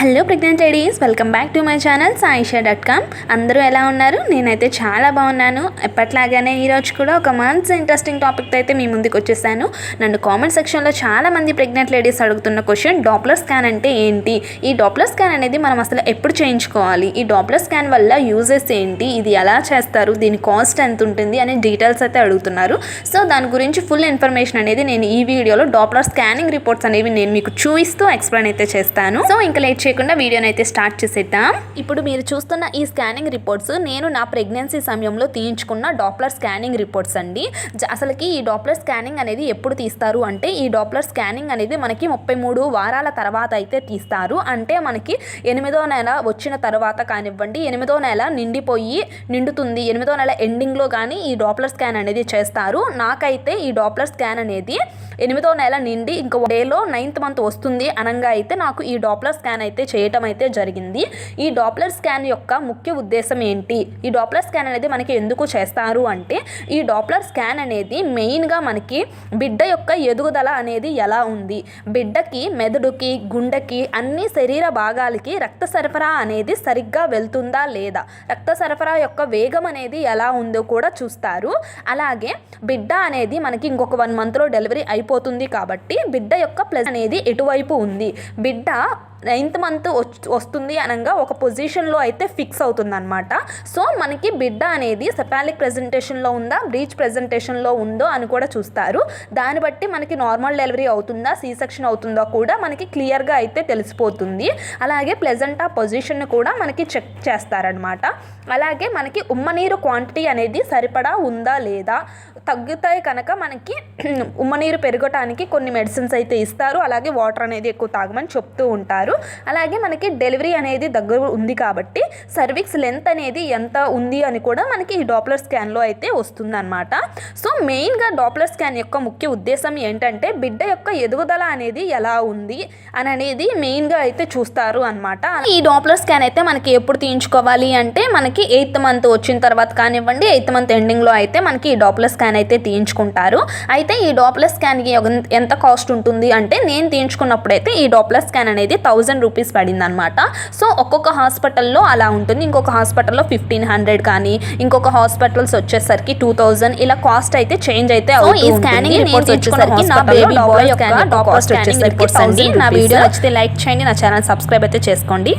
Hello pregnant ladies, welcome back to my channel saisha.com. అందరూ ఎలా ఉన్నారు? నేనైతే చాలా బాగున్నాను. ఎప్పట్లాగానే ఈరోజు కూడా ఒక మంచి ఇంట్రెస్టింగ్ టాపిక్తో అయితే మీ ముందుకు వచ్చేసాను. నన్ను కామెంట్ సెక్షన్లో చాలామంది ప్రెగ్నెంట్ లేడీస్ అడుగుతున్న క్వశ్చన్, డాప్లర్ స్కాన్ అంటే ఏంటి? ఈ డాప్లర్ స్కాన్ అనేది మనం అసలు ఎప్పుడు చేయించుకోవాలి? ఈ డాప్లర్ స్కాన్ వల్ల యూజెస్ ఏంటి? ఇది ఎలా చేస్తారు? దీని కాస్ట్ ఎంత ఉంటుంది అనే డీటెయిల్స్ అయితే అడుగుతున్నారు. సో దాని గురించి ఫుల్ ఇన్ఫర్మేషన్ అనేది నేను ఈ వీడియోలో డాప్లర్ స్కానింగ్ రిపోర్ట్స్ అనేవి నేను మీకు చూపిస్తూ ఎక్స్ప్లెయిన్ అయితే చేస్తాను. సో ఇంకా లేట్ చేయకుండా వీడియోని అయితే స్టార్ట్ చేసేద్దాం. ఇప్పుడు మీరు చూస్తున్న ఈ స్కానింగ్ రిపోర్ట్స్ నేను నా ప్రెగ్నెన్సీ సమయంలో తీయించుకున్న డాప్లర్ స్కానింగ్ రిపోర్ట్స్ అండి. అసలుకి ఈ డాప్లర్ స్కానింగ్ అనేది ఎప్పుడు తీస్తారు అంటే, ఈ డాప్లర్ స్కానింగ్ అనేది మనకి 33 వారాల తర్వాత అయితే తీస్తారు. అంటే మనకి 8వ నెల వచ్చిన తర్వాత కానివ్వండి, 8వ నెల నిండుతుంది, 8వ నెల ఎండింగ్లో కానీ ఈ డాప్లర్ స్కాన్ అనేది చేస్తారు. నాకైతే ఈ డాప్లర్ స్కాన్ అనేది 8వ నెల నిండి ఇంకో డేలో 9th మంత్ వస్తుంది అనగా అయితే నాకు ఈ డాప్లర్ స్కాన్ అయితే చేయటం అయితే జరిగింది. ఈ డాప్లర్ స్కాన్ యొక్క ముఖ్య ఉద్దేశం ఏంటి? ఈ డాప్లర్ స్కాన్ అనేది మనకి ఎందుకు చేస్తారు అంటే, ఈ డాప్లర్ స్కాన్ అనేది మెయిన్గా మనకి బిడ్డ యొక్క ఎదుగుదల అనేది ఎలా ఉంది, బిడ్డకి మెదడుకి గుండెకి అన్ని శరీర భాగాలకి రక్త సరఫరా అనేది సరిగ్గా వెళ్తుందా లేదా, రక్త సరఫరా యొక్క వేగం అనేది ఎలా ఉందో కూడా చూస్తారు. అలాగే బిడ్డ అనేది మనకి ఇంకొక 1 మంత్లో డెలివరీ అయిపోతుంది కాబట్టి బిడ్డ యొక్క ప్లస్ అనేది ఎటువైపు ఉంది, బిడ్డ 9th మంత్ వస్తుంది అనగా ఒక పొజిషన్లో అయితే ఫిక్స్ అవుతుందన్నమాట. సో మనకి బిడ్డ అనేది సెఫాలిక్ ప్రెజెంటేషన్లో ఉందా, బ్రీచ్ ప్రెజెంటేషన్లో ఉందో అని కూడా చూస్తారు. దాన్ని బట్టి మనకి నార్మల్ డెలివరీ అవుతుందా, సి సెక్షన్ అవుతుందో కూడా మనకి క్లియర్గా అయితే తెలిసిపోతుంది. అలాగే ప్లెజెంటా పొజిషన్ కూడా మనకి చెక్ చేస్తారనమాట. అలాగే మనకి ఉమ్మనీరు క్వాంటిటీ అనేది సరిపడా ఉందా లేదా, తగ్గుతాయి కనుక మనకి ఉమ్మనీరు పెరగటానికి కొన్ని మెడిసిన్స్ అయితే ఇస్తారు. అలాగే వాటర్ అనేది ఎక్కువ తాగమని చెప్తూ ఉంటారు. అలాగే మనకి డెలివరీ అనేది దగ్గర ఉంది కాబట్టి సర్విక్స్ లెంత్ అనేది ఎంత ఉంది అని కూడా మనకి ఈ డాప్లర్ స్కాన్లో అయితే వస్తుంది అనమాట. సో మెయిన్గా డాప్లర్ స్కాన్ యొక్క ముఖ్య ఉద్దేశం ఏంటంటే, బిడ్డ యొక్క ఎదుగుదల అనేది ఎలా ఉంది అని అనేది మెయిన్గా అయితే చూస్తారు అనమాట. ఈ డాప్లర్ స్కాన్ అయితే మనకి ఎప్పుడు తీయించుకోవాలి అంటే, మనకి 8th మంత్ వచ్చిన తర్వాత కానివ్వండి, 8th మంత్ ఎండింగ్లో అయితే మనకి ఈ డాప్లర్ స్కాన్ అయితే తీయించుకుంటారు. అయితే ఈ డాప్లర్ స్కాన్కి ఎంత కాస్ట్ ఉంటుంది అంటే, నేను తీయించుకున్నప్పుడైతే ఈ డాప్లర్ స్కాన్ అనేది 1000 రూపీస్ పడింది అనమాట. సో ఒక్కొక్క హాస్పిటల్లో అలా ఉంటుంది. ఇంకొక హాస్పిటల్లో 1500 కానీ, ఇంకొక హాస్పిటల్స్ వచ్చేసరికి 2000 ఇలా కాస్ట్ అయితే చేంజ్ అయితే అవుతుంది. ఈ స్కానింగ్ రిపోర్ట్స్ వచ్చేసరికి నా బేబీ బాయ్ యొక్క కాస్ట్ వచ్చేసరికి 1000. నా వీడియో నచ్చితే లైక్ చేయండి, నా ఛానల్ సబ్స్క్రైబ్ అయితే చేసుకోండి.